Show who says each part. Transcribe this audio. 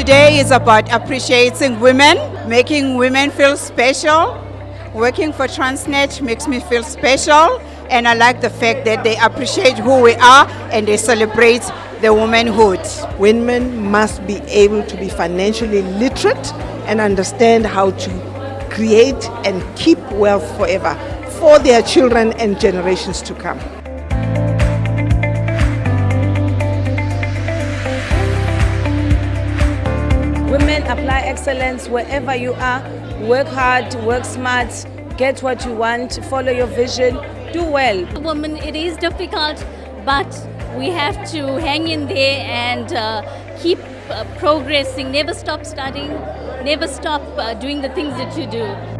Speaker 1: today is about appreciating women, making women feel special. Working for Transnet makes me feel special, and I like the fact that they appreciate who we are and they celebrate the womanhood.
Speaker 2: Women must be able to be financially literate and understand how to create and keep wealth forever for their children and generations to come.
Speaker 3: Women, apply excellence wherever you are. Work hard, work smart, get what you want, follow your vision, do well.
Speaker 4: Women, it is difficult, but we have to hang in there and keep progressing, never stop studying, never stop doing the things that you do.